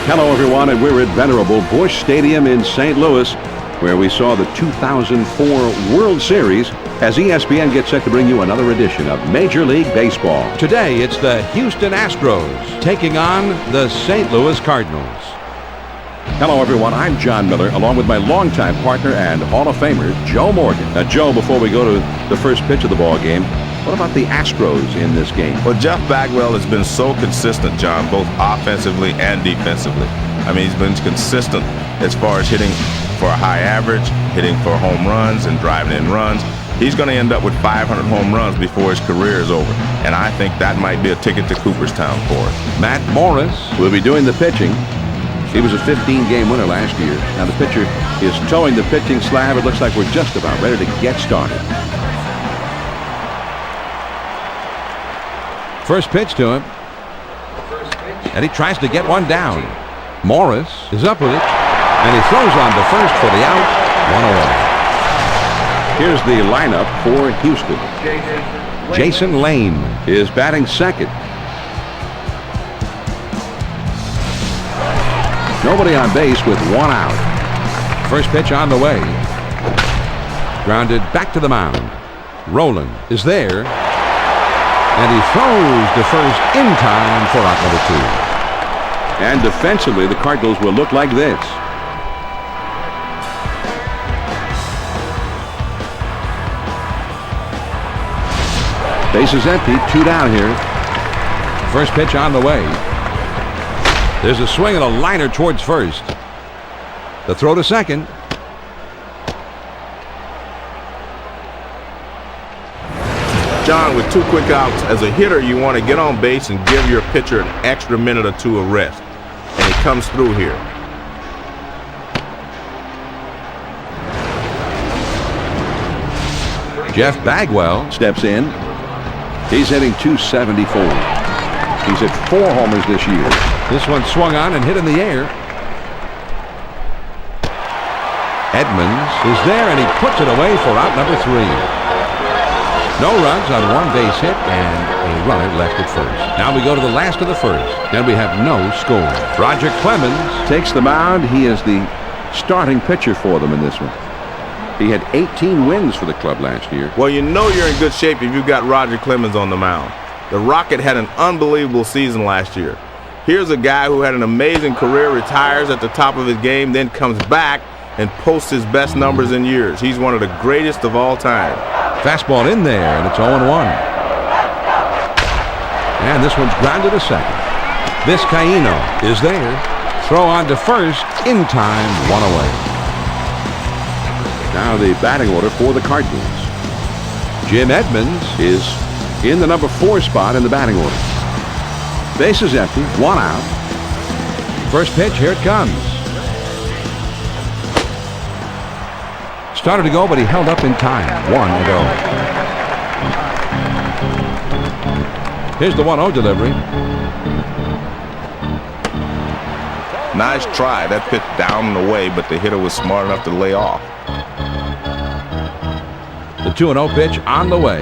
Hello, everyone, and we're at venerable Busch Stadium in St. Louis, where we saw the 2004 World Series, as ESPN gets set to bring you another edition of Major League Baseball. Today, it's the Houston Astros taking on the St. Louis Cardinals. Hello, everyone. I'm John Miller, along with my longtime partner and Hall of Famer, Joe Morgan. Now, Joe, before we go to the first pitch of the ball game, what about the Astros in this game? Well, Jeff Bagwell has been so consistent, John, both offensively and defensively. I mean, he's been consistent as far as hitting for a high average, hitting for home runs, and driving in runs. He's going to end up with 500 home runs before his career is over, and I think that might be a ticket to Cooperstown for us. Matt Morris will be doing the pitching. He was a 15-game winner last year. Now the pitcher is towing the pitching slab. It looks like we're just about ready to get started. First pitch to him. And he tries to get one down. Morris is up with it. And he throws on to first for the out. 1 away. Here's the lineup for Houston. Jason Lane is batting second. Nobody on base with 1 out. First pitch on the way. Grounded back to the mound. Roland is there. And he throws to first in time for out number 2. And defensively, the Cardinals will look like this. Base is empty, 2 down here. First pitch on the way. There's a swing and a liner towards first. The throw to second. John, with 2 quick outs, as a hitter, you want to get on base and give your pitcher an extra minute or 2 of rest. And he comes through here. Jeff Bagwell steps in. He's hitting .274. He's hit 4 homers this year. This one swung on and hit in the air. Edmonds is there, and he puts it away for out number 3. No runs on 1 base hit and a runner left at first. Now we go to the last of the first, and we have no score. Roger Clemens takes the mound. He is the starting pitcher for them in this one. He had 18 wins for the club last year. Well, you know you're in good shape if you've got Roger Clemens on the mound. The Rocket had an unbelievable season last year. Here's a guy who had an amazing career, retires at the top of his game, then comes back and posts his best numbers in years. He's one of the greatest of all time. Fastball in there, and it's 0-1. And this one's grounded to second. Vizcaíno is there. Throw on to first. In time, 1 away. Now the batting order for the Cardinals. Jim Edmonds is in the number 4 spot in the batting order. Base is empty. 1 out. First pitch, here it comes. Started to go, but he held up in time. 1-0. Here's the 1-0 delivery. Nice try. That pitch down and away, but the hitter was smart enough to lay off. The 2-0 pitch on the way.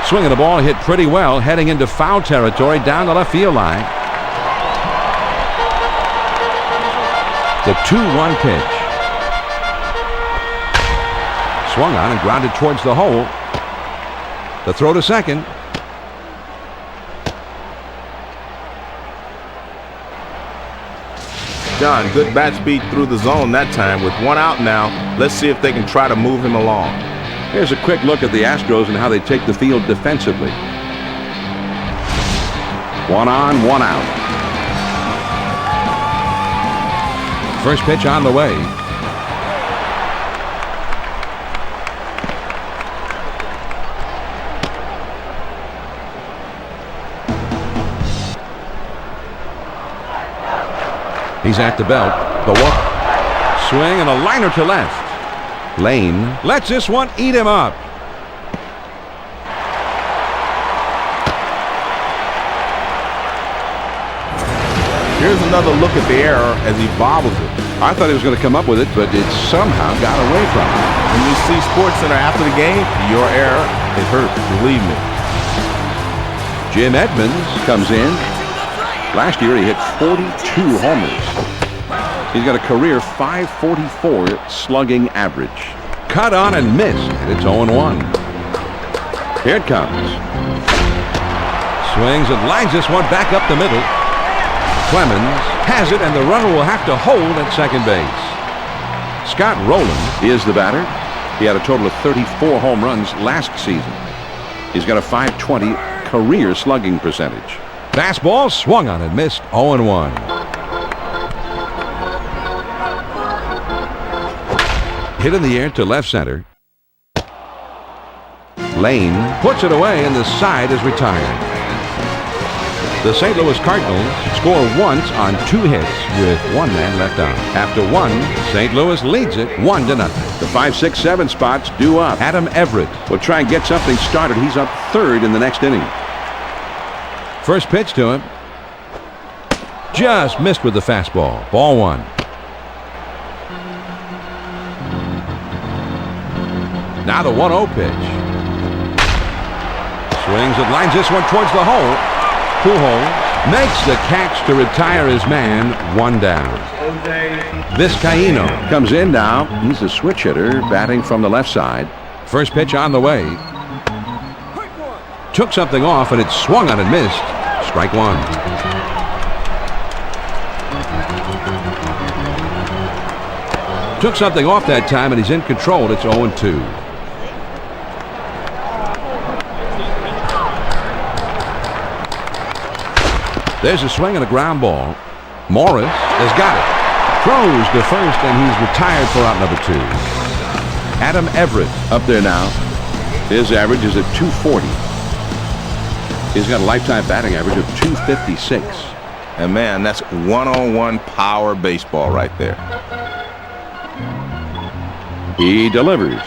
Swinging the ball, hit pretty well, heading into foul territory down the left field line. The 2-1 pitch. Swung on and grounded towards the hole. The throw to second. John, good bat speed through the zone that time. With 1 out now, let's see if they can try to move him along. Here's a quick look at the Astros and how they take the field defensively. 1 on, 1 out. First pitch on the way. He's at the belt. The walk. Swing and a liner to left. Lane lets this one eat him up. Here's another look at the error as he bobbles it. I thought he was going to come up with it, but it somehow got away from him. When you see SportsCenter after the game, your error, it hurts, believe me. Jim Edmonds comes in. Last year, he hit 42 homers. He's got a career .544 slugging average. Cut on and missed, and it's 0-1. Here it comes. Swings and lines this one back up the middle. Clemens has it, and the runner will have to hold at second base. Scott Rowland is the batter. He had a total of 34 home runs last season. He's got a .520 career slugging percentage. Fastball swung on and missed. 0-1. Hit in the air to left center. Lane puts it away, and the side is retired. The St. Louis Cardinals score once on 2 hits with 1 man left on. After 1, St. Louis leads it 1-0. The 5, 6, 7 spots due up. Adam Everett will try and get something started. He's up 3rd in the next inning. First pitch to him. Just missed with the fastball. Ball 1. Now the 1-0 pitch. Swings and lines this one towards the hole. Pujols makes the catch to retire his man. 1 down. Vizcaíno comes in now. He's a switch hitter batting from the left side. First pitch on the way. Took something off, and it swung on and missed. Strike 1. Took something off that time, and he's in control. It's 0-2. There's a swing and a ground ball. Morris has got it. Throws to first, and he's retired for out number 2. Adam Everett up there now. His average is at .240. He's got a lifetime batting average of .256. And man, that's one-on-one power baseball right there. He delivers.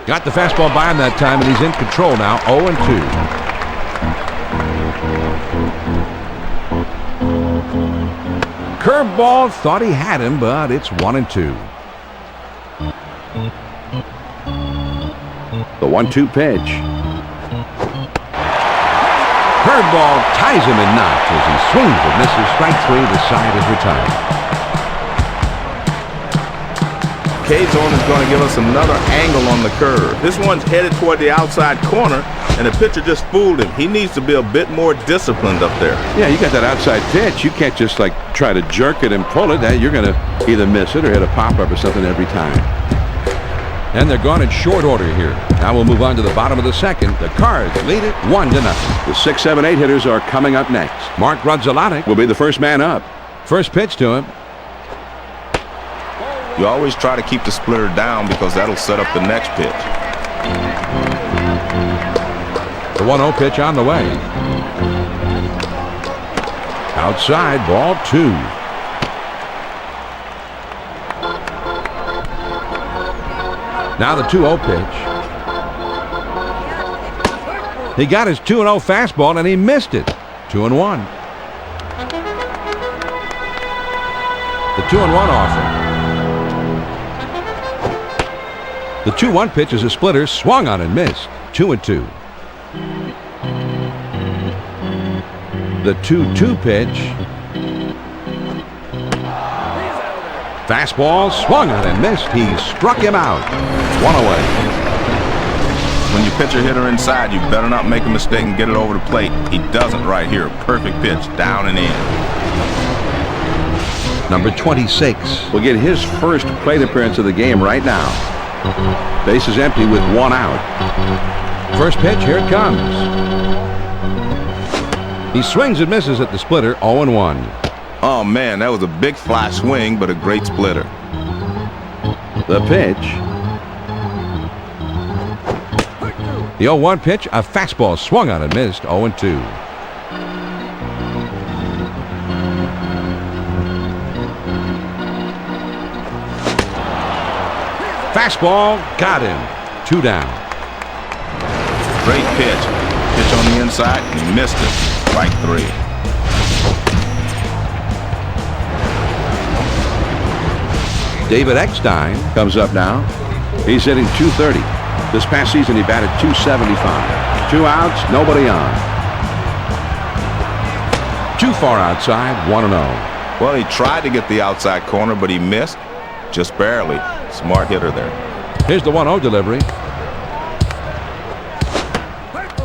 Got the fastball by him that time, and he's in control now. 0-2. Curveball, thought he had him, but it's 1-2. The 1-2 pitch. Curveball ties him in knots as he swings and misses. Strike 3. The side is retired. K-zone is going to give us another angle on the curve. This one's headed toward the outside corner, and the pitcher just fooled him. He needs to be a bit more disciplined up there. Yeah, you got that outside pitch. You can't just like try to jerk it and pull it. You're going to either miss it or hit a pop-up or something every time. And they're gone in short order here. Now we'll move on to the bottom of the second. The Cards lead it 1-0. The 6, 7, 8 hitters are coming up next. Mark Grudzielanek will be the first man up. First pitch to him. You always try to keep the splitter down because that'll set up the next pitch. The 1-0 pitch on the way. Outside, ball 2. Now the 2-0 pitch. He got his 2-0 fastball, and he missed it. 2-1. The 2-1 offer. The 2-1 pitch is a splitter, swung on and missed. 2-2. The 2-2 pitch. Fastball swung on and missed. He struck him out. 1 away. When you pitch a hitter inside, you better not make a mistake and get it over the plate. He doesn't right here. Perfect pitch, down and in. Number 26 will get his first plate appearance of the game right now. Base is empty with 1 out. First pitch, here it comes. He swings and misses at the splitter. 0-1. Oh man, that was a big fly swing, but a great splitter. The pitch. The 0-1 pitch, a fastball swung on and missed. 0-2. Fastball, got him. 2 down. Great pitch. Pitch on the inside, and he missed it. Strike 3. David Eckstein comes up now. He's hitting .230. This past season he batted .275. 2 outs, nobody on. far outside, 1-0. Well, he tried to get the outside corner, but he missed just barely. Smart hitter there. Here's the 1-0 delivery.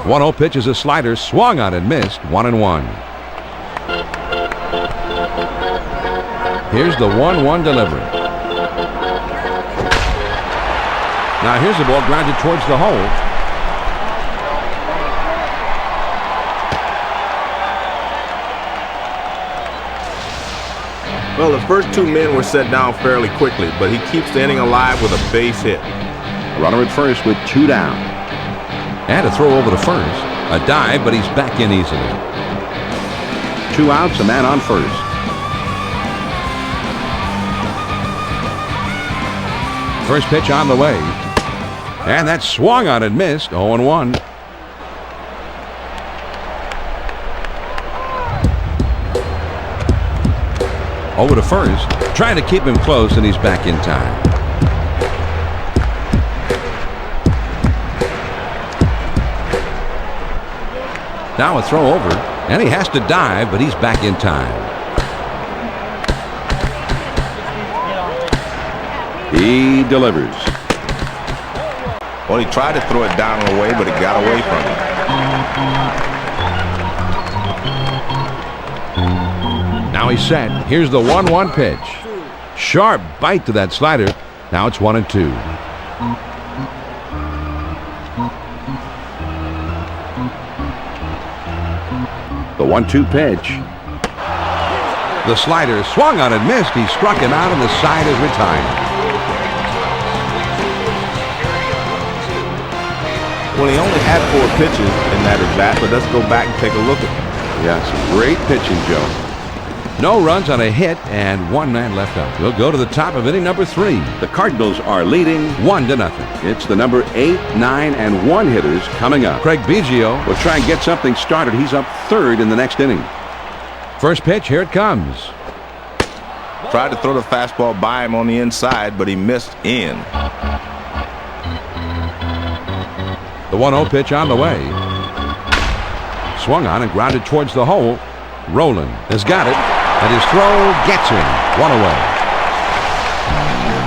1-0 pitch is a slider, swung on and missed, 1-1. Here's the 1-1 delivery. Now here's the ball grounded towards the hole. Well, the first two men were set down fairly quickly, but he keeps the inning alive with a base hit. Runner at first with 2 down. And a throw over to first. A dive, but he's back in easily. 2 outs, a man on first. First pitch on the way. And that swung on and missed, 0-1. Over to first, trying to keep him close, and he's back in time. Now a throw over, and he has to dive, but he's back in time. He delivers. Well, he tried to throw it down and away, but it got away from him. Now he's set. Here's the 1-1 pitch. Sharp bite to that slider. Now it's 1-2. The 1-2 pitch. The slider swung on and missed. He struck him out, and the side is retired. Well, he only had 4 pitches in that at bat, but let's go back and take a look at it. Yeah, some great pitching, Joe. No runs on a hit, and 1 man left up. We'll go to the top of inning number 3. The Cardinals are leading 1-0. It's the number 8, 9, and 1 hitters coming up. Craig Biggio will try and get something started. He's up 3rd in the next inning. First pitch, here it comes. Tried to throw the fastball by him on the inside, but he missed in. The 1-0 pitch on the way. Swung on and grounded towards the hole. Rowland has got it, and his throw gets him. 1 away.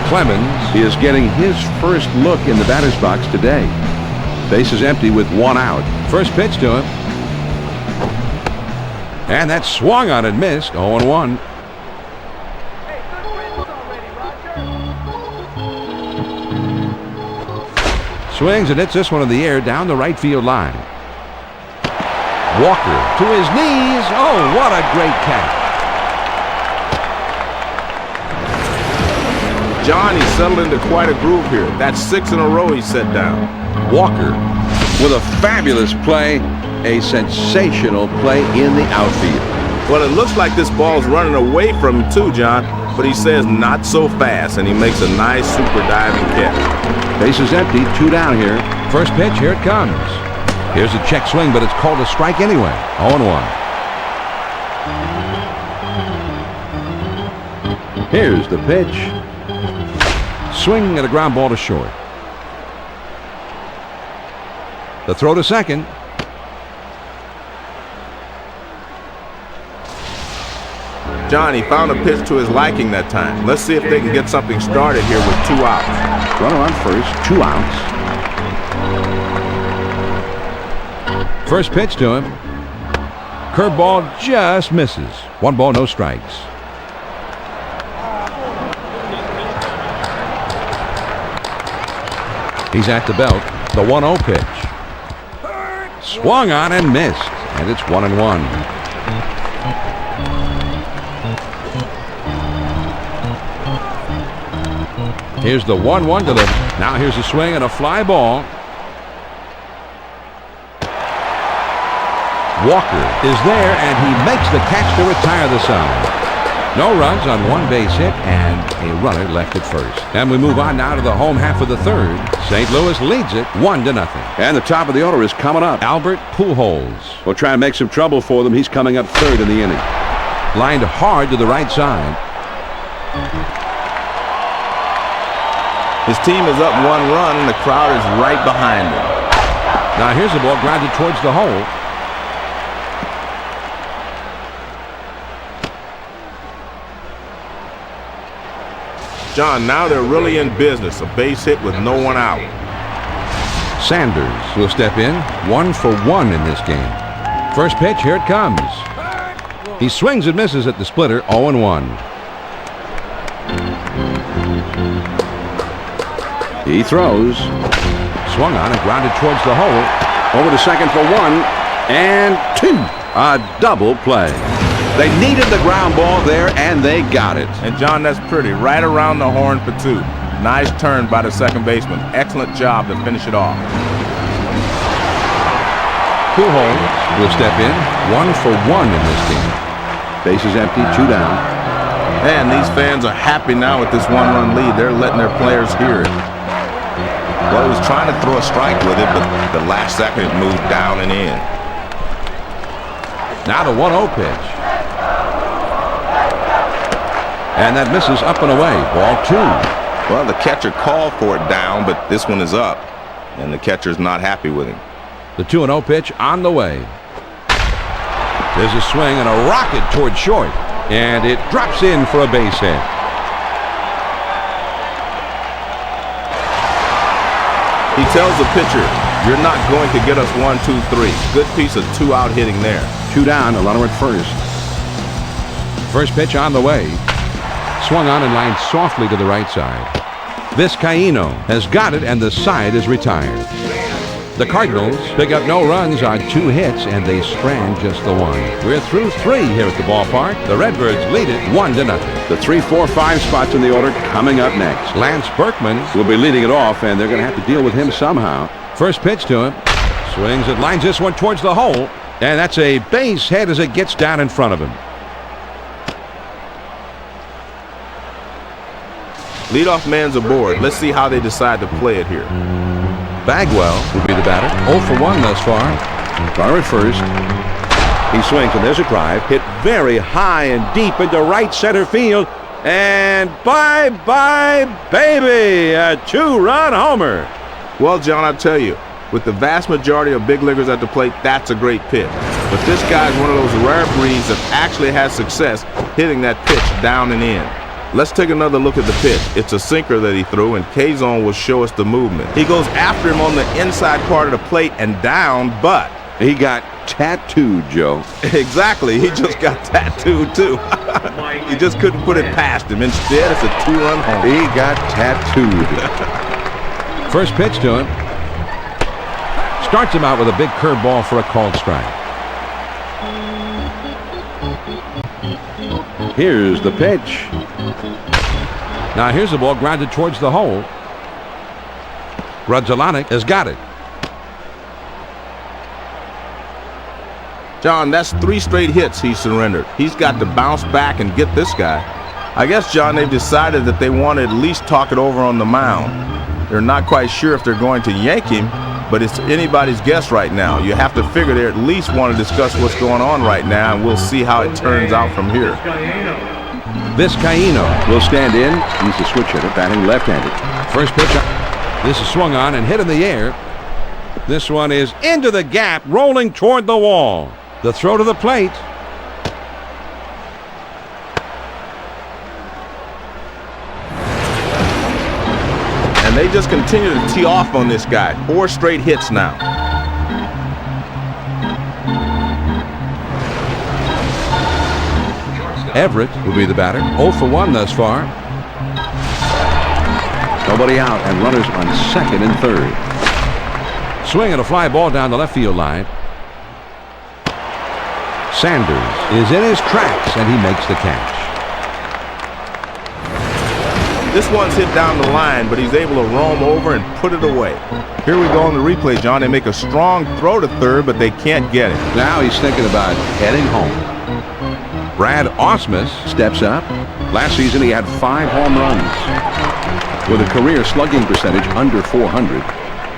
Clemens is getting his first look in the batter's box today. Base is empty with 1 out. First pitch to him. And that swung on and missed. 0-1. Swings and hits this one in the air down the right field line. Walker to his knees. Oh, what a great catch. John, he's settled into quite a groove here. That's 6 in a row he's set down. Walker with a fabulous play, a sensational play in the outfield. Well, it looks like this ball's running away from him too, John, but he says not so fast, and he makes a nice super diving catch. Base is empty, 2 down here. First pitch, here it comes. Here's a check swing, but it's called a strike anyway. 0-1. Here's the pitch. Swing and a ground ball to short. The throw to second. John, he found a pitch to his liking that time. Let's see if they can get something started here with 2 outs. Runner on first, 2 outs. First pitch to him. Curveball just misses. 1 ball, no strikes. He's at the belt. The 1-0 pitch. Swung on and missed. And it's 1-1. Here's the 1-1 delivery. Now here's a swing and a fly ball. Walker is there, and he makes the catch to retire the side. No runs on 1 base hit and a runner left at first. And we move on now to the home half of the 3rd. St. Louis leads it 1-0. And the top of the order is coming up. Albert Pujols We'll try and make some trouble for them. He's coming up 3rd in the inning. lined hard to the right side. His team is up 1 run, and the crowd is right behind him. Now here's the ball grounded towards the hole. John, now they're really in business. A base hit with no one out. Sanders will step in. 1 for 1 in this game. First pitch, here it comes. He swings and misses at the splitter, 0-1. He throws. Swung on and grounded towards the hole. Over to second for 1 and 2. A double play. They needed the ground ball there, and they got it. And, John, that's pretty. Right around the horn for 2. Nice turn by the second baseman. Excellent job to finish it off. Pujols will step in. 1 for 1 in this game. Bases empty, 2 down. Man, these fans are happy now with this 1-run lead. They're letting their players hear it. Well, he was trying to throw a strike with it, but the last second it moved down and in. Now the 1-0 pitch. And that misses up and away. Ball 2. Well, the catcher called for it down, but this one is up, and the catcher's not happy with him. The 2-0 pitch on the way. There's a swing and a rocket toward short, and it drops in for a base hit. He tells the pitcher, "You're not going to get us 1, 2, 3." Good piece of 2-out hitting there. 2 down, a runner at first. First pitch on the way. Swung on and lined softly to the right side. Vizcaíno has got it, and the side is retired. The Cardinals pick up no runs on 2 hits, and they strand just the 1. We're through 3 here at the ballpark. The Redbirds lead it 1-0. The 3, 4, 5 spots in the order coming up next. Lance Berkman Will be leading it off, and they're going to have to deal with him somehow. first pitch to him. Swings and lines this one towards the hole, and that's a base hit as it gets down in front of him. Leadoff man's aboard. Let's see how they decide to play it here. Bagwell will be the batter. 0 for 1 thus far. Runner at first. He swings, and there's a drive. Hit very high and deep into right center field. And bye-bye, baby. A 2-run homer. Well, John, I'll tell you, with the vast majority of big leaguers at the plate, that's a great pitch. But this guy's one of those rare breeds that actually has success hitting that pitch down and in. Let's take another look at the pitch. It's a sinker that he threw, and K-Zone will show us the movement. He goes after him on the inside part of the plate and down, but He got tattooed, Joe. exactly, he just got tattooed too. He just couldn't put it past him. Instead, it's a 2-run homer. He got tattooed. First pitch to him. Starts him out with a big curveball for a called strike. Here's the pitch. Now here's the ball grounded towards the hole. Rudzelanek has got it. John, that's 3 straight hits he surrendered. He's got to bounce back and get this guy. I guess, John, they've decided that they want to at least talk it over on the mound. They're not quite sure if they're going to yank him, but it's anybody's guess right now. You have to figure they at least want to discuss what's going on right now, and we'll see how it turns out from here. Vizcaíno Will stand in. He's a switch hitter, batting left-handed. first pitch. This is swung on and hit in the air. This one is into the gap, rolling toward the wall. The throw to the plate. And they just continue to tee off on this guy. 4 straight hits now. Everett will be the batter. 0 for 1 thus far. Nobody out, and runners on second and third. Swing and a fly ball down the left field line. Sanders is in his tracks, and he makes the catch. This one's hit down the line, but he's able to roam over and put it away. Here we go on the replay, John. They make a strong throw to third, but they can't get it. Now he's thinking about heading home. Brad Ausmus Steps up. Last season he had 5 home runs with a career slugging percentage under 400.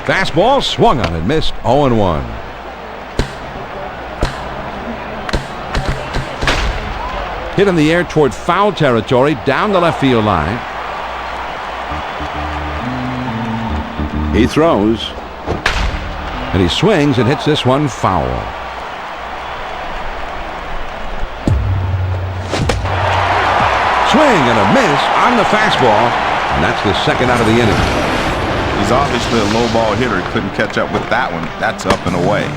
fastball swung on and missed. 0-1. Hit in the air toward foul territory down the left field line. He throws. And he swings and hits this one foul. Swing and a miss on the fastball. And that's the second out of the inning. He's obviously a low ball hitter. He couldn't catch up with that one. That's up and away.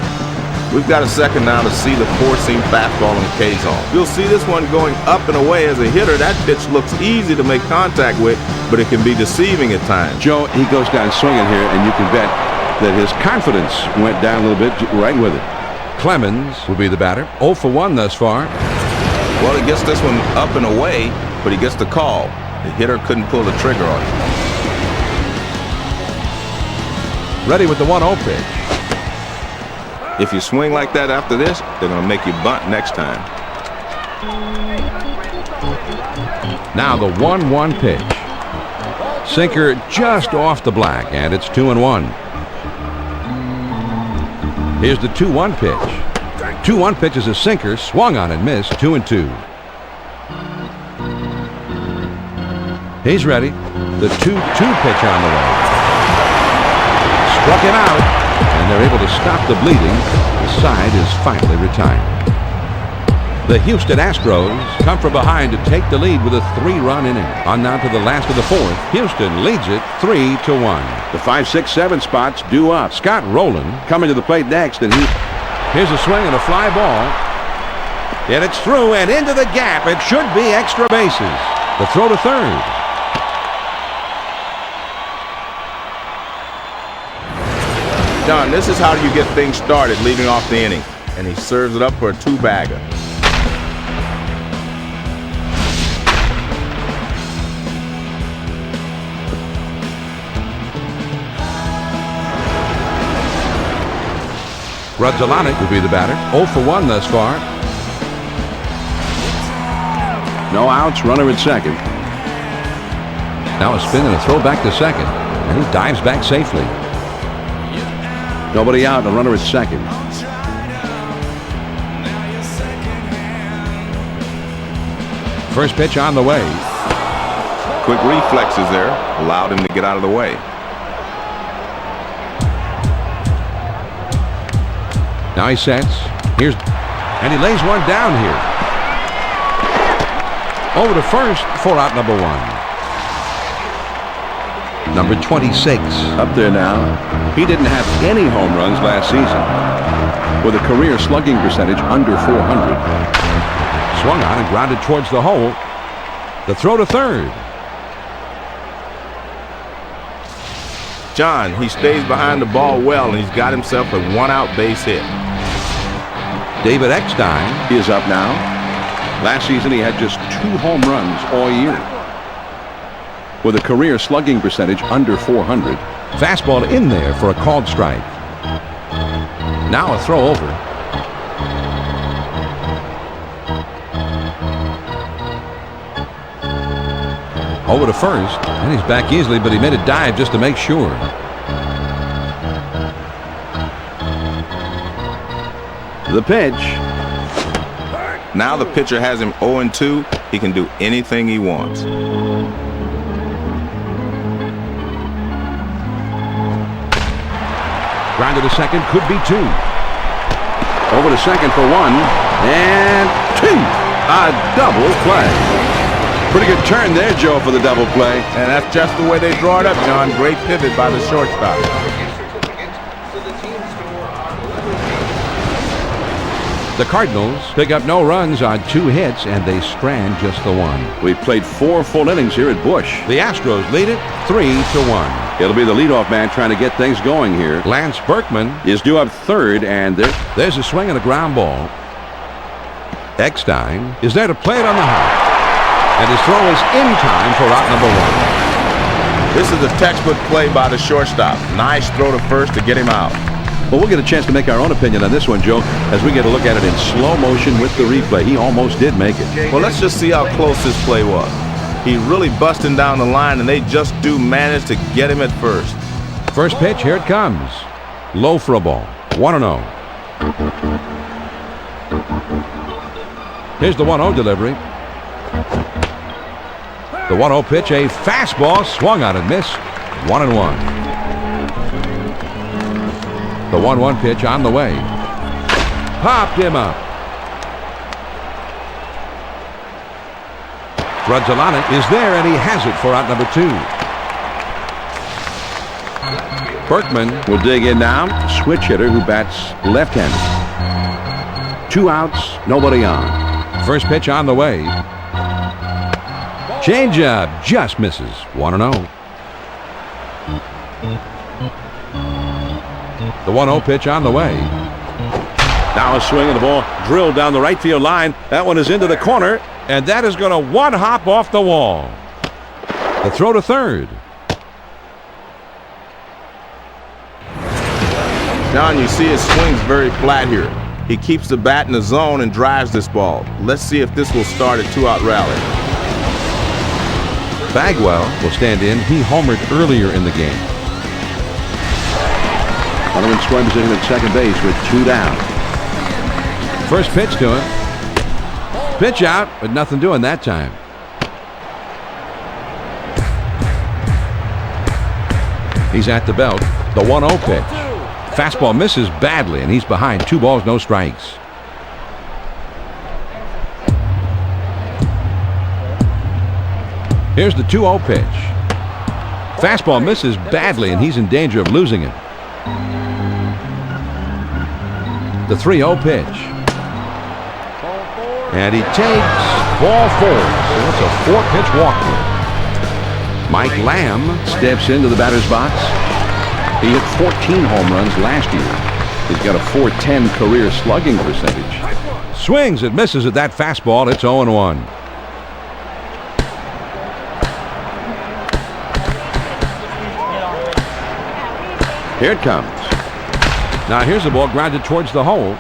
We've got a second now to see the four-seam fastball in the K-zone. You'll see this one going up and away. As a hitter, that pitch looks easy to make contact with, but it can be deceiving at times. Joe, he goes down swinging here, and you can bet that his confidence went down a little bit right with it. Clemens will be the batter. 0 for 1 thus far. Well, he gets this one up and away, but he gets the call. The hitter couldn't pull the trigger on it. Ready with the 1-0 pitch. If you swing like that after this, they're going to make you bunt next time. Now the 1-1 pitch. Sinker just off the black, and it's 2-1. Here's the 2-1 pitch. 2-1 pitch is a sinker, swung on and missed, 2-2. He's ready. The 2-2 pitch on the way. Struck him out, and they're able to stop the bleeding. The side is finally retired. The Houston Astros come from behind to take the lead with a 3-run inning. On now to the last of the fourth. Houston leads it 3-1. The 5, 6, 7 spots due up. Scott Rowland Coming to the plate next, and here's a swing and a fly ball. and it's through and into the gap. It should be extra bases. The throw to third. John, this is how you get things started leading off the inning. And he serves it up for a two-bagger. Rudzalanic will be the batter. 0 for 1 thus far. No outs, runner at second. Now a spin and a throw back to second. And he dives back safely. Nobody out, a runner at second. First pitch on the way. Quick reflexes there. Allowed him to get out of the way. Now he sets. And he lays one down here. Over to first for out number 1. Number 26. Up there now. He didn't have any home runs last season, with a career slugging percentage under 400. Swung on and grounded towards the hole. The throw to third. John, he stays behind the ball well, and he's got himself a one-out base hit. David Eckstein is up now. Last season he had just 2 home runs all year, with a career slugging percentage under 400. Fastball in there for a called strike. Now a throw over. Over to first, and he's back easily, but he made a dive just to make sure. The pitch. Now the pitcher has him 0-2. He can do anything he wants. Grounded to second, could be 2. Over to second for 1, and 2. A double play. Pretty good turn there, Joe, for the double play. And that's just the way they draw it up, John. Great pivot by the shortstop. The Cardinals pick up no runs on 2 hits, and they strand just the 1. We've played 4 full innings here at Busch. The Astros lead it 3-1. It'll be the leadoff man trying to get things going here. Lance Berkman Is due up third, and there's a swing and a ground ball. Eckstein is there to play it on the hop. And his throw is in time for out number 1. This is a textbook play by the shortstop. Nice throw to first to get him out. well, we'll get a chance to make our own opinion on this one, Joe, as we get a look at it in slow motion with the replay. He almost did make it. Well, let's just see how close this play was. He really busting down the line, and they just do manage to get him at first. First pitch, here it comes. Low for a ball. 1-0. Here's the 1-0 delivery. The 1-0 pitch, a fastball, swung on and missed. 1-1. The 1-1 pitch on the way. Popped him up. Rudzalanic is there, and he has it for out number 2. Berkman will dig in now. Switch hitter who bats left-handed. 2 outs, nobody on. First pitch on the way. Changeup just misses. 1-0. The 1-0 pitch on the way. Now a swing and the ball drilled down the right field line. That one is into the corner. And that is going to one hop off the wall. The throw to third. John, you see his swing's very flat here. He keeps the bat in the zone and drives this ball. Let's see if this will start a 2-out rally. Bagwell will stand in. He homered earlier in the game. Runner in scoring position at second base with 2 down. First pitch to him. Pitch out, but nothing doing that time. He's at the belt. The 1-0 pitch. Fastball misses badly, and he's behind. 2 balls, no strikes. Here's the 2-0 pitch. Fastball misses badly, and he's in danger of losing it. The 3-0 pitch. And he takes ball 4. So it's a 4-pitch walk. Mike Lamb steps into the batter's box. He hit 14 home runs last year. He's got a .410 career slugging percentage. Swings and misses at that fastball. It's 0-1. Here it comes. Now here's the ball grounded towards the hole.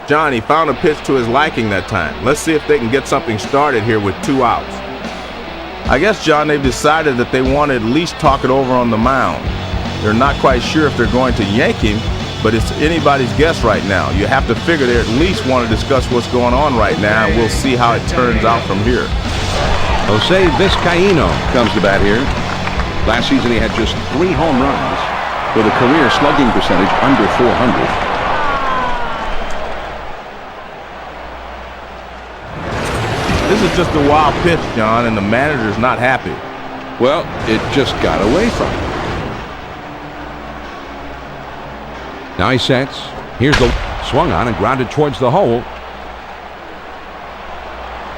John, he found a pitch to his liking that time. Let's see if they can get something started here with 2 outs. I guess, John, they've decided that they want to at least talk it over on the mound. They're not quite sure if they're going to yank him, but it's anybody's guess right now. You have to figure they at least want to discuss what's going on right now, and we'll see how it turns out from here. Jose Vizcaíno Comes to bat here. Last season he had just 3 home runs with a career slugging percentage under .400. This is just a wild pitch, John, and the manager's not happy. Well, it just got away from him. Now he sets. Here's the swung on and grounded towards the hole.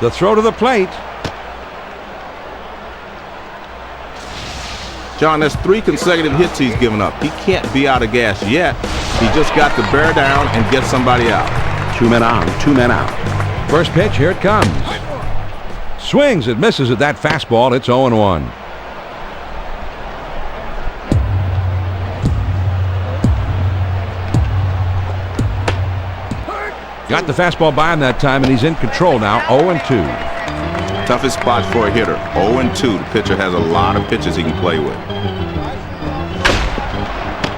The throw to the plate. John, that's 3 consecutive hits he's given up. He can't be out of gas yet. He just got to bear down and get somebody out. 2 men on, 2 men out. First pitch, here it comes. Swings and misses at that fastball. It's 0-1. Got the fastball by him that time, and he's in control now. 0-2. Toughest spot for a hitter. 0-2. The pitcher has a lot of pitches he can play with.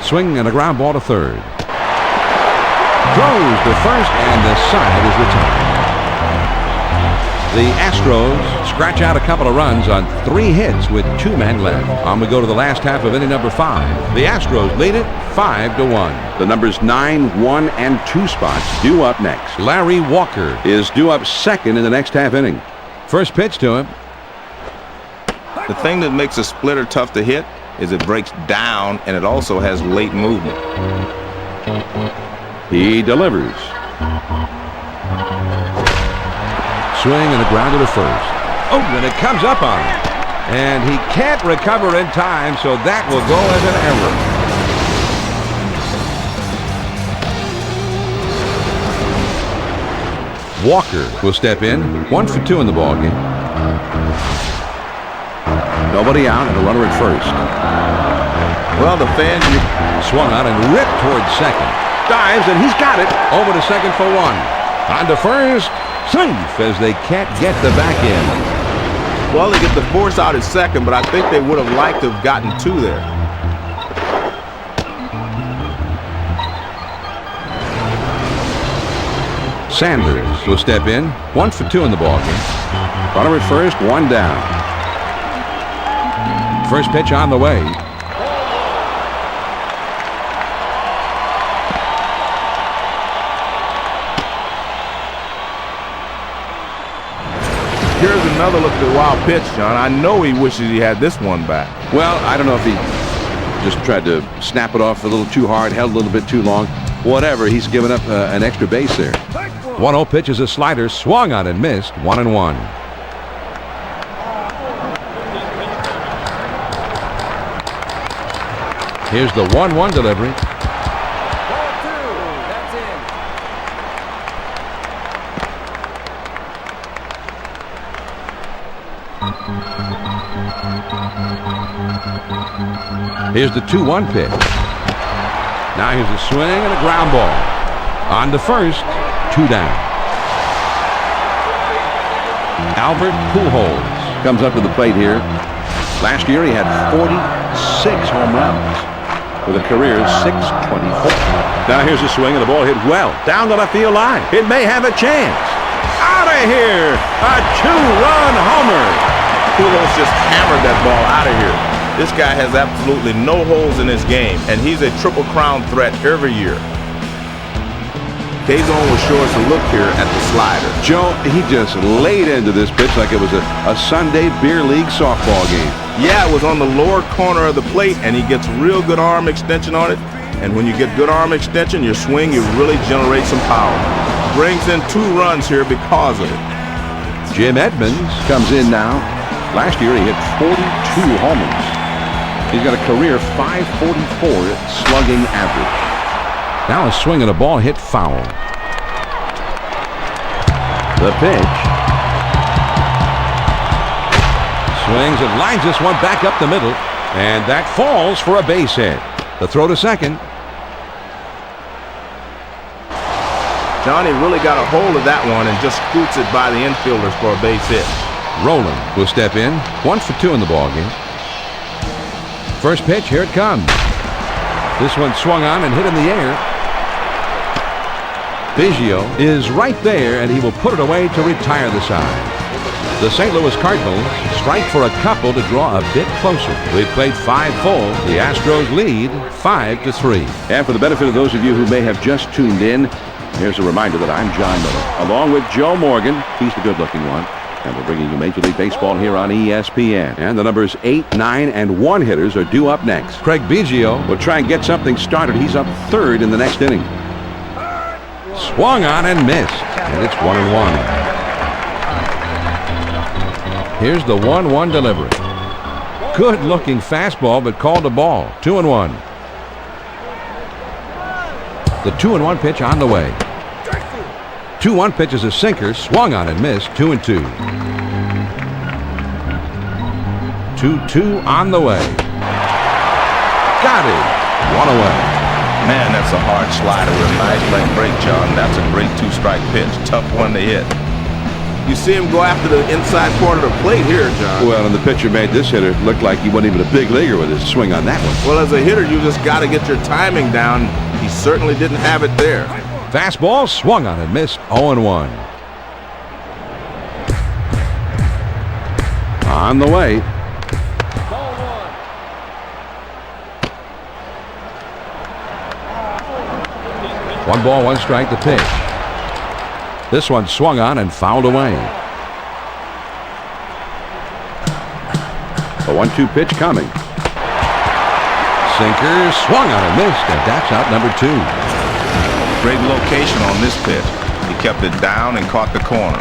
Swing and a ground ball to third. Throws to first, and the side is retired. The Astros scratch out a couple of runs on 3 hits with 2 men left. On we go to the last half of inning number 5. The Astros lead it 5-1. The numbers 9, 1, and 2 spots due up next. Larry Walker Is due up second in the next half inning. first pitch to him. The thing that makes a splitter tough to hit is it breaks down and it also has late movement. He delivers. Swing and a grounder to first. Oh, and it comes up on him. And he can't recover in time, so that will go as an error. Walker will step in. 1 for 2 in the ballgame. Nobody out and a runner at first. Well, the fans... Swung on and ripped towards second. Dives and he's got it. Over to second for 1. On to first. Safe as they can't get the back end. Well, they get the force out at second, but I think they would have liked to have gotten 2 there. Sanders will step in. 1 for 2 in the ballgame. Runner at first, 1 down. First pitch on the way. another look at the wild pitch, John. I know he wishes he had this one back. Well, I don't know if he just tried to snap it off a little too hard, held a little bit too long. Whatever, he's given up an extra base there. 1-0 pitch is a slider, swung on and missed, 1-1. Here's the 1-1 delivery. Here's the 2-1 pitch. Now here's a swing and a ground ball. On to first, 2 down. Albert Pujols comes up to the plate here. Last year he had 46 home runs with a career 624. Now here's a swing and the ball hit well down the left field line. It may have a chance. Out of here! A 2-run homer. Pujols just hammered that ball out of here. This guy has absolutely no holes in his game, and he's a Triple Crown threat every year. K-Zone will show us a look here at the slider. Joe, he just laid into this pitch like it was a Sunday beer league softball game. Yeah, it was on the lower corner of the plate, and he gets real good arm extension on it. And when you get good arm extension, your swing, you really generate some power. Brings in 2 runs here because of it. Jim Edmonds comes in now. Last year he hit 42 homers. He's got a career .544 slugging average. Now a swing and a ball hit foul. The pitch. Swings and lines this one back up the middle. And that falls for a base hit. The throw to second. Johnny really got a hold of that one and just scoots it by the infielders for a base hit. Rowland will step in. 1 for 2 in the ballgame. First pitch, here it comes. This one swung on and hit in the air. Biggio is right there, and he will put it away to retire the side. The St. Louis Cardinals strike for a couple to draw a bit closer. We've played 5 full. The Astros lead 5-3. And for the benefit of those of you who may have just tuned in, here's a reminder that I'm John Miller, along with Joe Morgan. He's the good-looking one. And we're bringing you Major League Baseball here on ESPN. And the numbers 8, 9, and 1 hitters are due up next. Craig Biggio will try and get something started. He's up 3rd in the next inning. Swung on and missed. And it's 1-1. Here's the 1-1 delivery. Good-looking fastball, but called a ball. 2-1. The 2-1 pitch on the way. 2-1 pitch is a sinker, swung on and missed, 2-2. 2-2 on the way. Got it. 1 away. Man, that's a hard slider with a nice leg break, John. That's a great 2-strike pitch. Tough one to hit. You see him go after the inside corner of the plate here, John. Well, and the pitcher made this hitter look like he wasn't even a big leaguer with his swing on that one. Well, as a hitter, you just got to get your timing down. He certainly didn't have it there. Fastball swung on and missed, 0-1. On the way. One ball, 1 strike, the pitch. This one swung on and fouled away. A 1-2 pitch coming. Sinker swung on and missed, and that's out number 2. Great location on this pitch. He kept it down and caught the corner.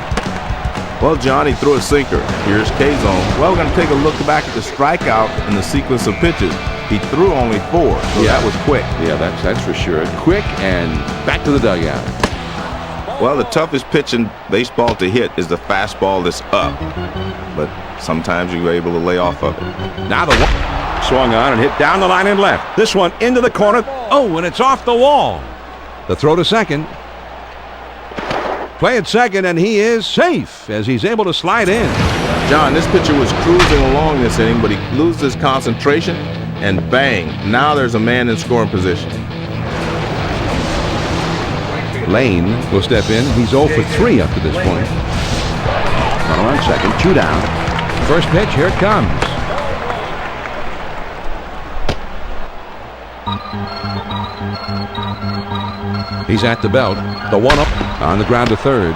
Well, John, he threw a sinker. Here's K-Zone. Well, we're going to take a look back at the strikeout in the sequence of pitches. He threw only 4, so that was quick. Yeah, that's for sure. Quick and back to the dugout. Well, the toughest pitch in baseball to hit is the fastball that's up. But sometimes you're able to lay off of it. Now the one swung on and hit down the line and left. This one into the corner. Oh, and it's off the wall. The throw to second. Play at second, and he is safe as he's able to slide in. John, this pitcher was cruising along this inning, but he loses concentration, and bang, now there's a man in scoring position. Lane will step in. He's 0 for 3 up to this point. Runner on second, 2 down. First pitch, here it comes. He's at the belt. The 1-up on the ground to third.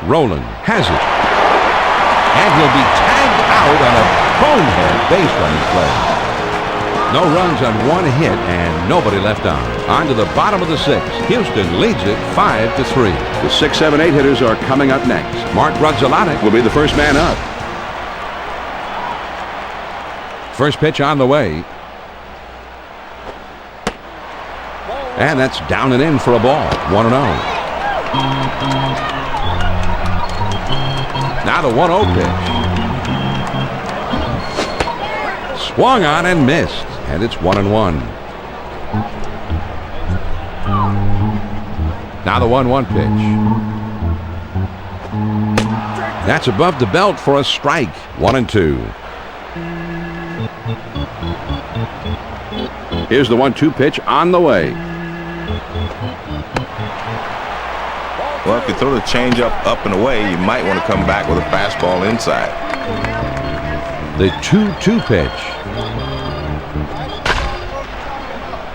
Rowland has it. And he'll be tagged out on a bonehead base running play. No runs on one hit and nobody left on. On to the bottom of the sixth. Houston leads it 5-3. The 6, 7, 8 hitters are coming up next. Mark Rudzolanic Will be the first man up. First pitch on the way. And that's down and in for a ball. 1-0. Now the 1-0 pitch. Swung on and missed. And it's 1-1. Now the 1-1 pitch. That's above the belt for a strike. 1-2. Here's the 1-2 pitch on the way. Well, if you throw the changeup up and away, you might want to come back with a fastball inside. The 2-2 pitch.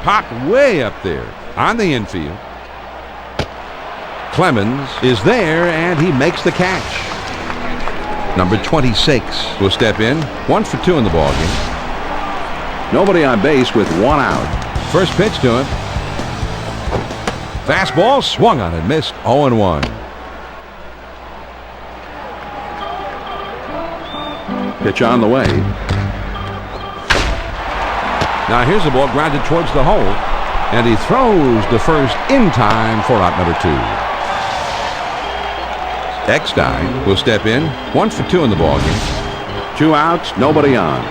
Popped way up there on the infield. Clemens is there and he makes the catch. Number 26 will step in. 1 for 2 in the ballgame. Nobody on base with 1 out. First pitch to him. Fastball swung on and missed. 0-1. Pitch on the way. Now here's the ball grounded towards the hole. And he throws to first in time for out number 2. Eckstein will step in. 1 for 2 in the ballgame. 2 outs, nobody on.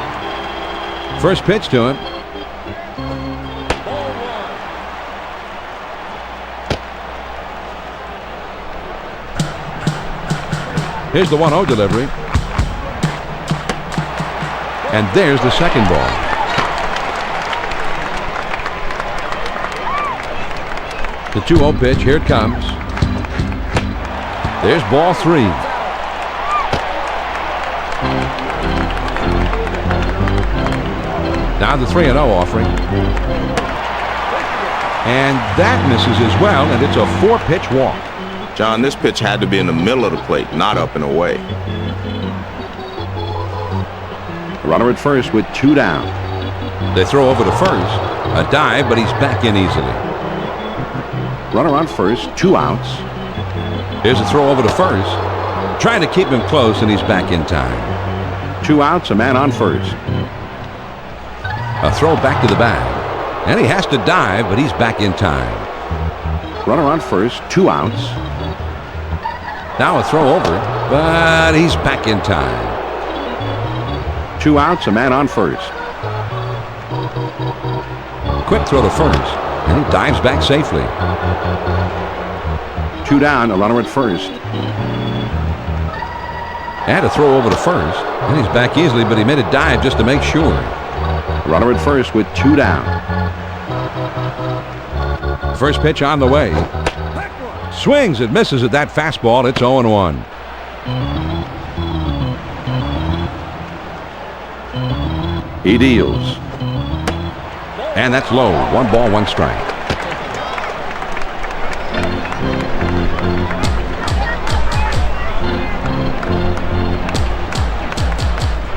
First pitch to him. Here's the 1-0 delivery. And there's the second ball. The 2-0 pitch. Here it comes. There's ball 3. Now the 3-0 offering. And that misses as well, and it's a 4-pitch walk. John, this pitch had to be in the middle of the plate, not up and away. Runner at first with 2 down. They throw over to first. A dive, but he's back in easily. Runner on first, 2 outs. Here's a throw over to first. Trying to keep him close, and he's back in time. 2 outs, a man on first. A throw back to the bag. And he has to dive, but he's back in time. Runner on first, 2 outs. Now a throw over, but he's back in time. 2 outs, a man on first. Quick throw to first, and he dives back safely. 2 down, a runner at first. And a throw over to first, and he's back easily, but he made a dive just to make sure. Runner at first with 2 down. First pitch on the way. Swings and misses at that fastball. It's 0-1. He deals. And that's low. 1 ball, 1 strike.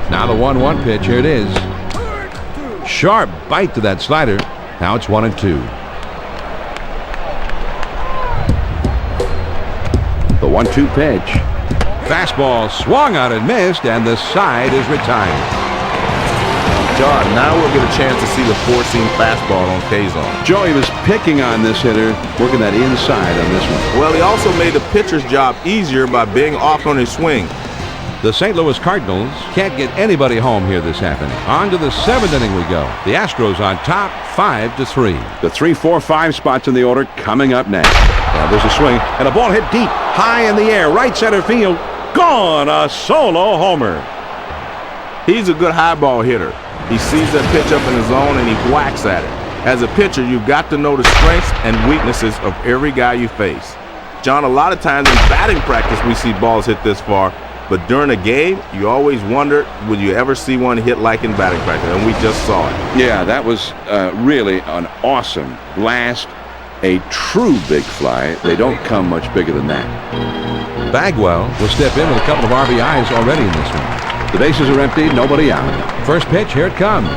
Now the 1-1 pitch. Here it is. Sharp bite to that slider. Now it's 1-2. The 1-2 pitch. Fastball swung on and missed, and the side is retired. John, now we'll get a chance to see the 4-seam fastball on Kazon. Joey was picking on this hitter, working that inside on this one. Well, he also made the pitcher's job easier by being off on his swing. The St. Louis Cardinals can't get anybody home here this afternoon. On to the 7th inning we go. The Astros on top, 5-3. The 3, 4, 5 spots in the order coming up next. Now there's a swing, and a ball hit deep, high in the air, right center field. Gone, a solo homer. He's a good high ball hitter. He sees that pitch up in the zone and he whacks at it. As a pitcher, you've got to know the strengths and weaknesses of every guy you face. John, a lot of times in batting practice we see balls hit this far, but during a game, you always wonder, would you ever see one hit like in batting practice? And we just saw it. Yeah, that was really an awesome blast. A true big fly. They don't come much bigger than that. Bagwell will step in with a couple of RBIs already in this one. The bases are empty, nobody out. First pitch, here it comes.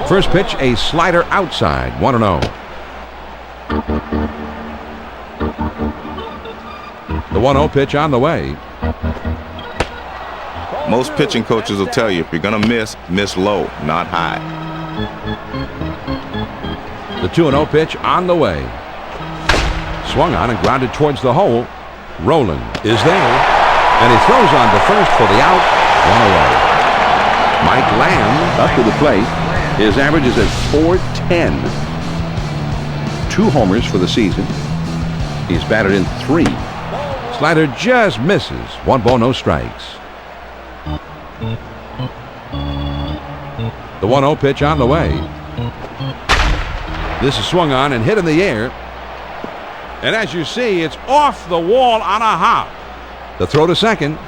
First pitch, a slider outside, 1-0. The 1-0 pitch on the way. Most pitching coaches will tell you if you're going to miss low, not high. The 2-0 pitch on the way. Swung on and grounded towards the hole. Rowland is there, and he throws on to first for the out. One away. Mike Lamb up to the plate. His average is at .410. 2 homers for the season. He's batted in 3. Slider just misses. 1 ball, no strikes. The 1-0 pitch on the way. This is swung on and hit in the air. And as you see, it's off the wall on a hop. The throw to second.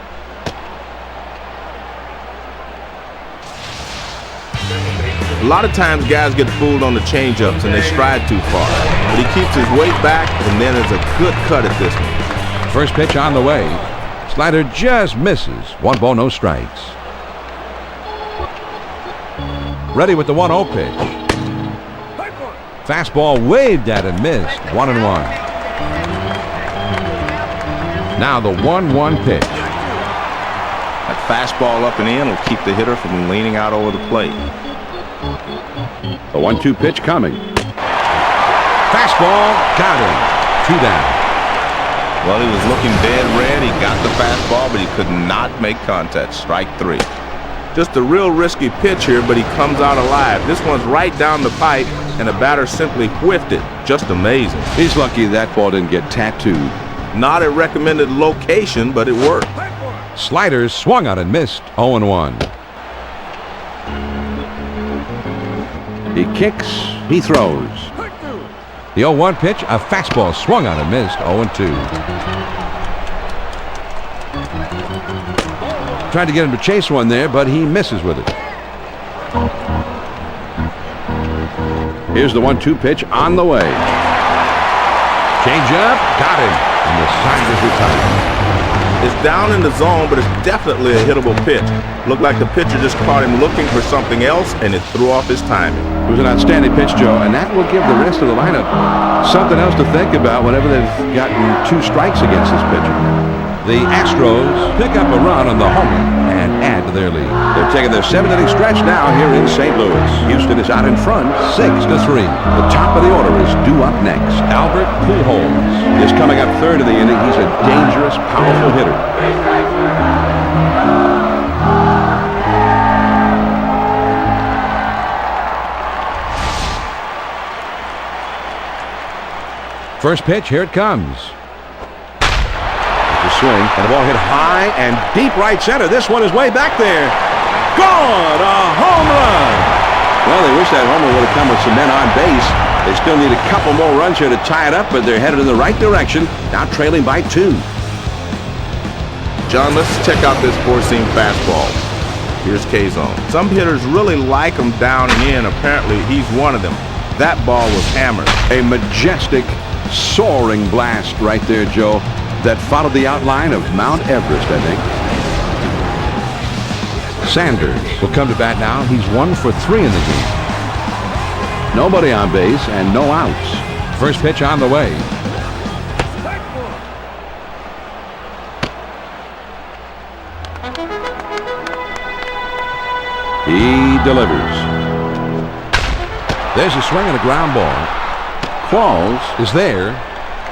A lot of times guys get fooled on the changeups and they stride too far. But he keeps his weight back, and then it's a good cut at this one. First pitch on the way. Slider just misses. 1 ball, no strikes. Ready with the 1-0 pitch. Fastball waved at and missed. 1-1. Now the 1-1 pitch. That fastball up and in will keep the hitter from leaning out over the plate. The 1-2 pitch coming. Fastball got him. 2 down. Well, he was looking dead red. He got the fastball, but he could not make contact. Strike 3. Just a real risky pitch here, but he comes out alive. This one's right down the pipe, and the batter simply whiffed it. Just amazing. He's lucky that ball didn't get tattooed. Not a recommended location, but it worked. Sliders swung on and missed. 0-1. He kicks, he throws. The 0-1 pitch, a fastball swung on and missed. 0-2. Tried to get him to chase one there, but he misses with it. Here's the 1-2 pitch on the way. Change up, got him, and the sign is retired. It's down in the zone, but it's definitely a hittable pitch. Looked like the pitcher just caught him looking for something else, and it threw off his timing. It was an outstanding pitch, Joe, and that will give the rest of the lineup something else to think about whenever they've gotten 2 strikes against this pitcher. The Astros pick up a run on the homer and add to their lead. They're taking their 7th-inning stretch now here in St. Louis. Houston is out in front, 6-3. The top of the order is due up next. Albert Pujols is coming up 3rd of the inning. He's a dangerous, powerful hitter. First pitch, here it comes. The swing, and the ball hit high and deep right center. This one is way back there. Gone! A home run! Well, they wish that homer would have come with some men on base. They still need a couple more runs here to tie it up, but they're headed in the right direction. Now trailing by 2. John, let's check out this 4-seam fastball. Here's K-Zone. Some hitters really like him down and in. Apparently, he's one of them. That ball was hammered. A majestic, soaring blast right there, Joe, that followed the outline of Mount Everest, I think. Sanders will come to bat now. He's 1 for 3 in the game. Nobody on base and no outs. First pitch on the way. He delivers. There's a swing and a ground ball. Qualls is there,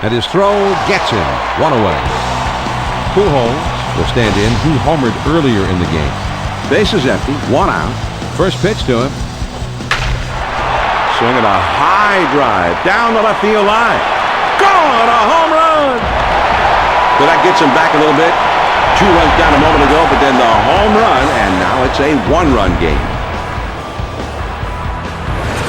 and his throw gets him. 1 away. Pujols will stand in. He homered earlier in the game. Base is empty. 1 out. First pitch to him. Swinging a high drive down the left field line. Gone! A home run! So that gets him back a little bit. 2 runs down a moment ago, but then the home run, and now it's a 1-run game.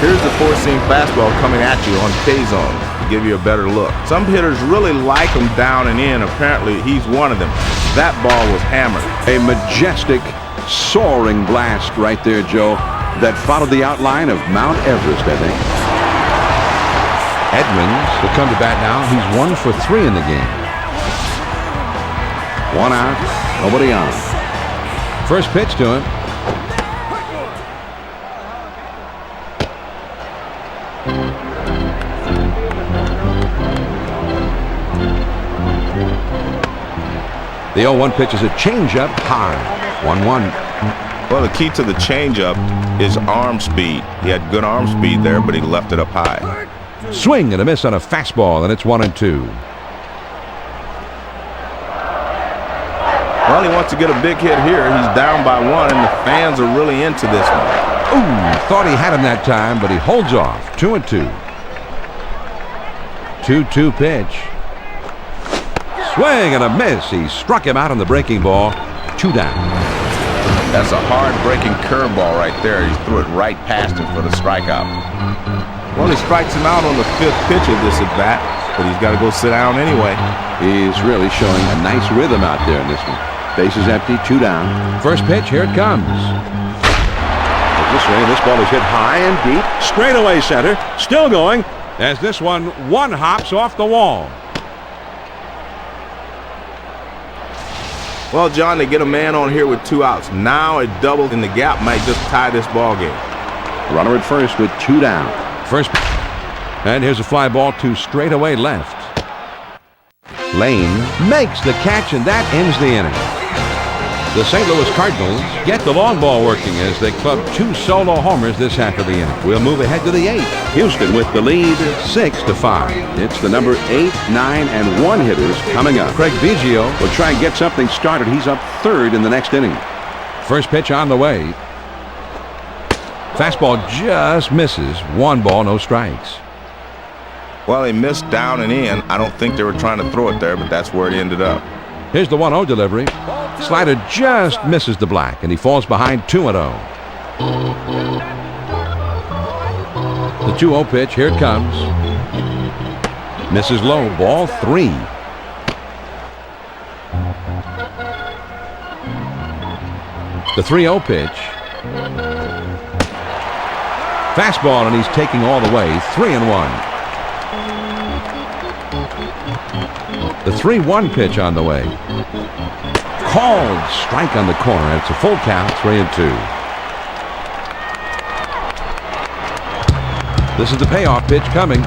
Here's the 4-seam fastball coming at you on K-Zone to give you a better look. Some hitters really like him down and in. Apparently, he's one of them. That ball was hammered. A majestic, soaring blast right there, Joe, that followed the outline of Mount Everest, I think. Edmonds will come to bat now. He's 1 for 3 in the game. 1 out, nobody on. First pitch to him. The 0-1 pitch is a changeup high. 1-1. Well, the key to the changeup is arm speed. He had good arm speed there, but he left it up high. Swing and a miss on a fastball, and it's 1-2. Well, he wants to get a big hit here. He's down by 1, and the fans are really into this one. Ooh, thought he had him that time, but he holds off. 2-2. 2-2 pitch. Swing and a miss. He struck him out on the breaking ball. 2 down. That's a hard-breaking curveball right there. He threw it right past him for the strikeout. Well, he strikes him out on the 5th pitch of this at-bat, but he's got to go sit down anyway. He's really showing a nice rhythm out there in this one. Bases empty, 2 down. First pitch, here it comes. This way, this ball is hit high and deep. Straightaway center, still going. As this one hops off the wall. Well, John, they get a man on here with 2 outs. Now a double in the gap might just tie this ball game. Runner at first with 2 down. First, and here's a fly ball to straightaway left. Lane makes the catch, and that ends the inning. The St. Louis Cardinals get the long ball working as they club 2 solo homers this half of the inning. We'll move ahead to the 8th. Houston with the lead, 6-5. It's the number 8, 9, and 1 hitters coming up. Craig Biggio will try and get something started. He's up 3rd in the next inning. First pitch on the way. Fastball just misses. 1 ball, no strikes. Well, he missed down and in. I don't think they were trying to throw it there, but that's where it ended up. Here's the 1-0 delivery. Slider just misses the black, and he falls behind 2-0. The 2-0 pitch, here it comes. Misses low, ball 3. The 3-0 pitch. Fastball, and he's taking all the way. 3-1. The 3-1 pitch on the way. Called strike on the corner. It's a full count, 3-2. This is the payoff pitch coming.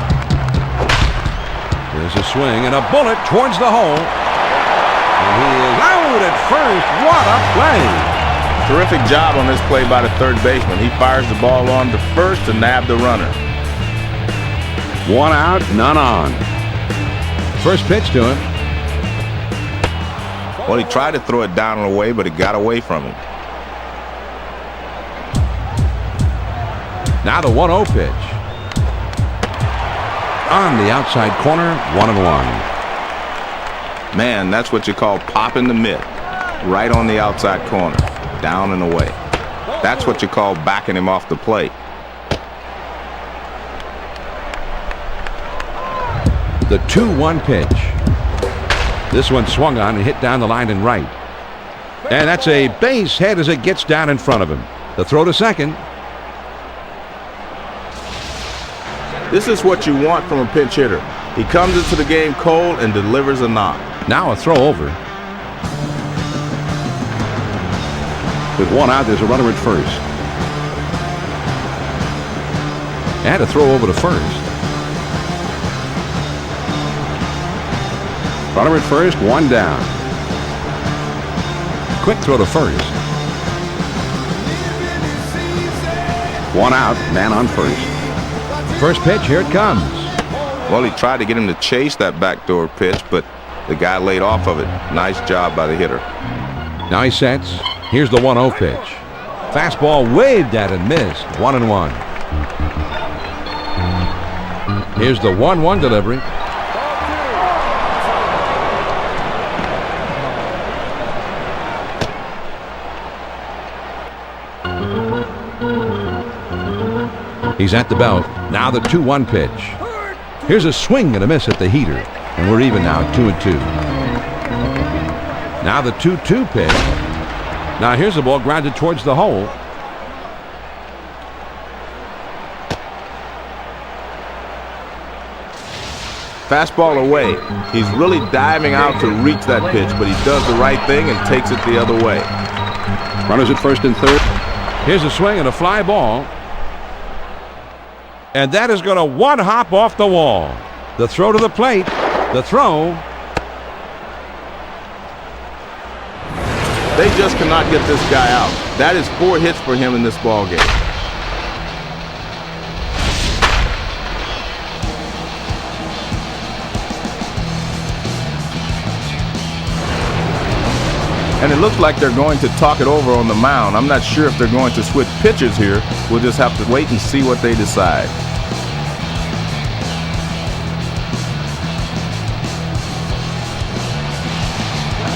There's a swing and a bullet towards the hole. And he is out at first. What a play! Terrific job on this play by the 3rd baseman. He fires the ball on to first to nab the runner. 1 out, none on. First pitch to him. Well, he tried to throw it down and away, but it got away from him. Now the 1-0 pitch. On the outside corner, 1-1. Man, that's what you call popping the mitt. Right on the outside corner. Down and away. That's what you call backing him off the plate. The 2-1 pitch. This one swung on and hit down the line and right. And that's a base hit as it gets down in front of him. The throw to second. This is what you want from a pinch hitter. He comes into the game cold and delivers a knock. Now a throw over. With 1 out, there's a runner at first. And a throw over to first. Runner at first, 1 down. Quick throw to first. 1 out, man on first. First pitch, here it comes. Well, he tried to get him to chase that backdoor pitch, but the guy laid off of it. Nice job by the hitter. Now he sets. Here's the 1-0 pitch. Fastball waved at and missed. 1-1. Here's the 1-1 delivery. He's at the belt. Now the 2-1 pitch. Here's a swing and a miss at the heater. And we're even now, 2-2. Now the 2-2 pitch. Now here's the ball grounded towards the hole. Fastball away. He's really diving out to reach that pitch, but he does the right thing and takes it the other way. Runners at first and third. Here's a swing and a fly ball. And that is going to one hop off the wall. The throw to the plate. The throw. They just cannot get this guy out. That is 4 hits for him in this ball game. And it looks like they're going to talk it over on the mound. I'm not sure if they're going to switch pitchers here. We'll just have to wait and see what they decide.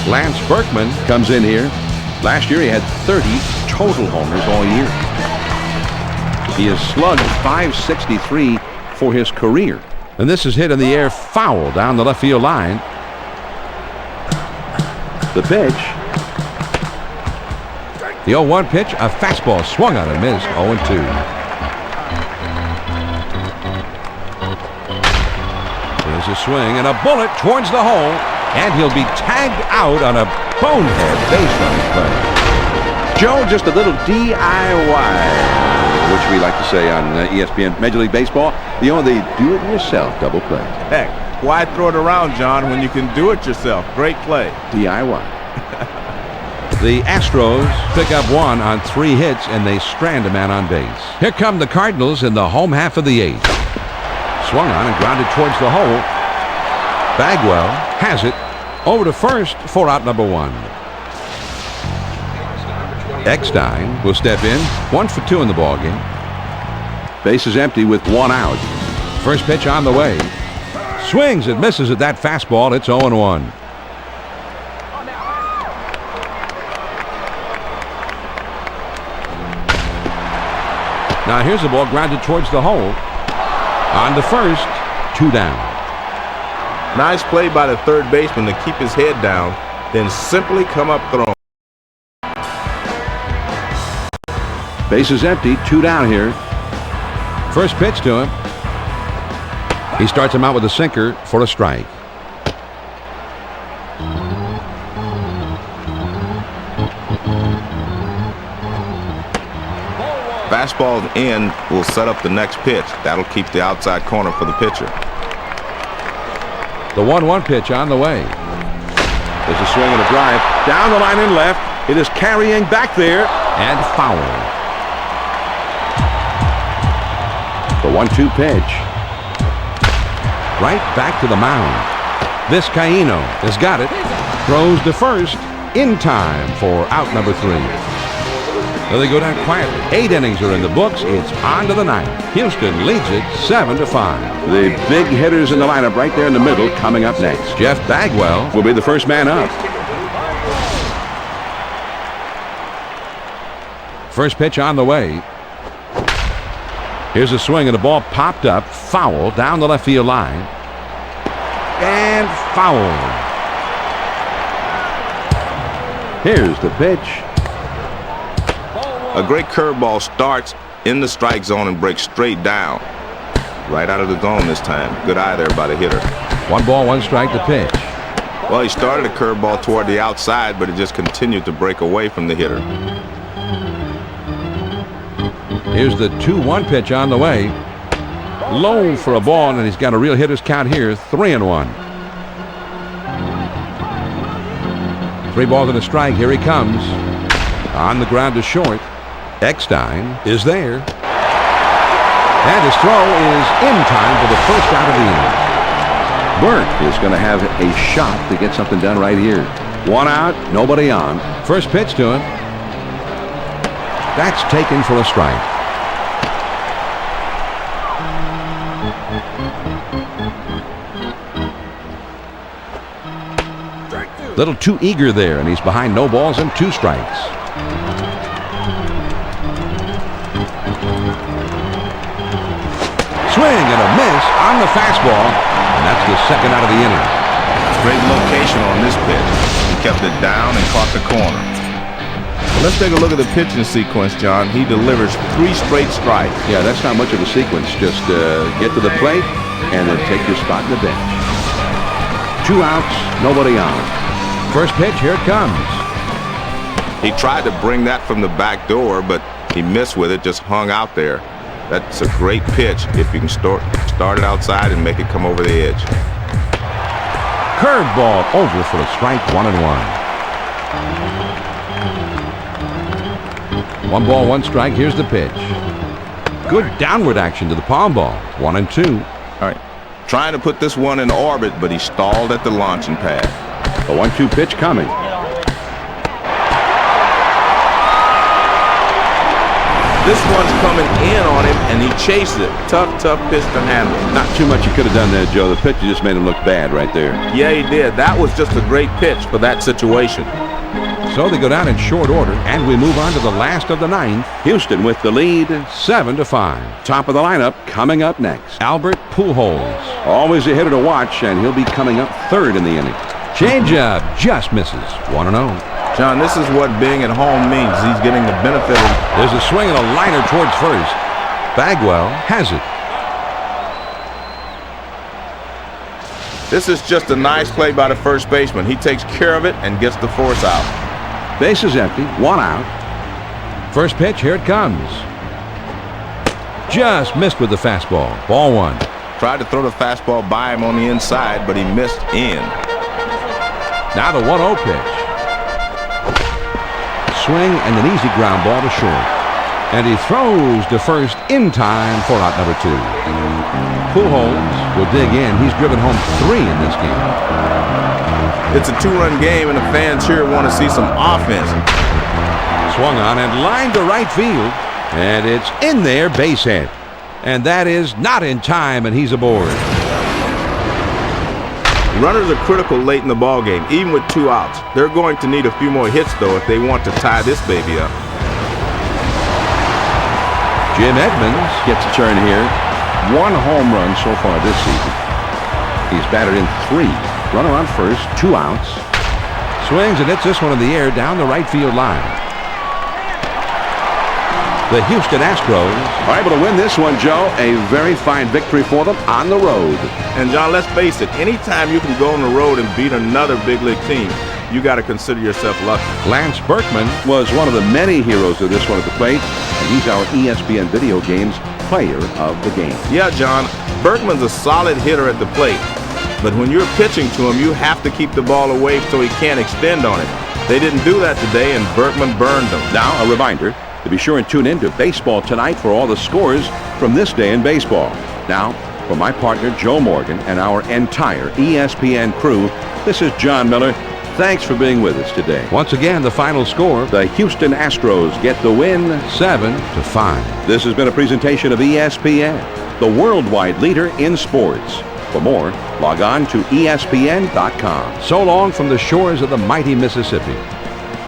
Lance Berkman Comes in here. Last year he had 30 total homers all year. He has slugged .563 for his career. And this is hit in the air foul down the left field line. The pitch. The 0-1 pitch, a fastball swung on and missed. 0-2. There's a swing and a bullet towards the hole, and he'll be tagged out on a bonehead base running play. Joe, just a little DIY, which we like to say on ESPN Major League Baseball. The do-it-yourself double play. Heck, why throw it around, John, when you can do it yourself? Great play. DIY. The Astros pick up 1 on 3 hits, and they strand a man on base. Here come the Cardinals in the home half of the 8th. Swung on and grounded towards the hole. Bagwell has it over to first for out number 1. Eckstein will step in. 1 for 2 in the ballgame. Base is empty with 1 out. First pitch on the way. Swings and misses at that fastball. It's 0-1. Now here's the ball grounded towards the hole. On to first, 2 down. Nice play by the third baseman to keep his head down, then simply come up throwing. Base is empty, 2 down here. First pitch to him. He starts him out with a sinker for a strike. Fastball in will set up the next pitch. That'll keep the outside corner for the pitcher. The 1-1 pitch on the way. There's a swing and a drive. Down the line and left. It is carrying back there. And foul. The 1-2 pitch. Right back to the mound. Vizcaíno has got it. Throws to first in time for out number 3. So they go down quietly. 8 innings are in the books. It's on to the 9th. Houston leads it 7-5. The big hitters in the lineup right there in the middle coming up next. Jeff Bagwell Will be the first man up. First pitch on the way. Here's a swing and the ball popped up. Foul down the left field line. And foul. Here's the pitch. A great curveball starts in the strike zone and breaks straight down. Right out of the zone this time. Good eye there by the hitter. 1 ball, 1 strike to pitch. Well, he started a curveball toward the outside, but it just continued to break away from the hitter. Here's the 2-1 pitch on the way. Low for a ball, and he's got a real hitter's count here. 3-1. 3 balls and a strike. Here he comes. On the ground to short. Eckstein is there. And his throw is in time for the first out of the inning. Burke is going to have a shot to get something done right here. 1 out, nobody on. First pitch to him. That's taken for a strike. Little too eager there, and he's behind no balls and 2 strikes. Swing and a miss on the fastball, and that's the second out of the inning. Great location on this pitch. He kept it down and caught the corner. Let's take a look at the pitching sequence, John. He delivers 3 straight strikes. Yeah, that's not much of a sequence. Just get to the plate and then take your spot in the bench. 2 outs, nobody on. First pitch, here it comes. He tried to bring that from the back door, but he missed with it, just hung out there. That's a great pitch if you can start it outside and make it come over the edge. Curveball over for a strike, 1-1. 1 ball, 1 strike. Here's the pitch. Good downward action to the palm ball. 1-2. All right. Trying to put this one in orbit, but he stalled at the launching pad. The 1-2 pitch coming. This one's coming in on him, and he chased it. Tough pitch to handle. Not too much you could have done there, Joe. The pitcher just made him look bad right there. Yeah, he did. That was just a great pitch for that situation. So they go down in short order, and we move on to the last of the 9th. Houston with the lead. 7-5. Top of the lineup coming up next. Albert Pujols. Always a hitter to watch, and he'll be coming up 3rd in the inning. Changeup just misses. 1-0. John, this is what being at home means. He's getting the benefit of... There's a swing and a liner towards first. Bagwell has it. This is just a nice play by the first baseman. He takes care of it and gets the force out. Base is empty. 1 out. First pitch, here it comes. Just missed with the fastball. Ball 1. Tried to throw the fastball by him on the inside, but he missed in. Now the 1-0 pitch. Swing and an easy ground ball to short. And he throws to first in time for out number 2. Pujols will dig in. He's driven home 3 in this game. It's a 2-run game, and the fans here want to see some offense. Swung on and lined to right field. And it's in there, base hit. And that is not in time, and he's aboard. Runners are critical late in the ball game, even with 2 outs. They're going to need a few more hits, though, if they want to tie this baby up. Jim Edmonds gets a turn here. 1 home run so far this season. He's batted in 3. Runner on first, 2 outs. Swings and hits this one in the air down the right field line. The Houston Astros are able to win this one, Joe. A very fine victory for them on the road. And, John, let's face it, anytime you can go on the road and beat another big league team, you got to consider yourself lucky. Lance Berkman was one of the many heroes of this one at the plate, and he's our ESPN Video Games Player of the Game. Yeah, John, Berkman's a solid hitter at the plate, but when you're pitching to him, you have to keep the ball away so he can't extend on it. They didn't do that today, and Berkman burned them. Now, a reminder to be sure and tune in to baseball tonight for all the scores from this day in baseball. Now, for my partner Joe Morgan and our entire ESPN crew, this is John Miller. Thanks for being with us today. Once again, the final score. The Houston Astros get the win 7-5. This has been a presentation of ESPN, the worldwide leader in sports. For more, log on to ESPN.com. So long from the shores of the mighty Mississippi.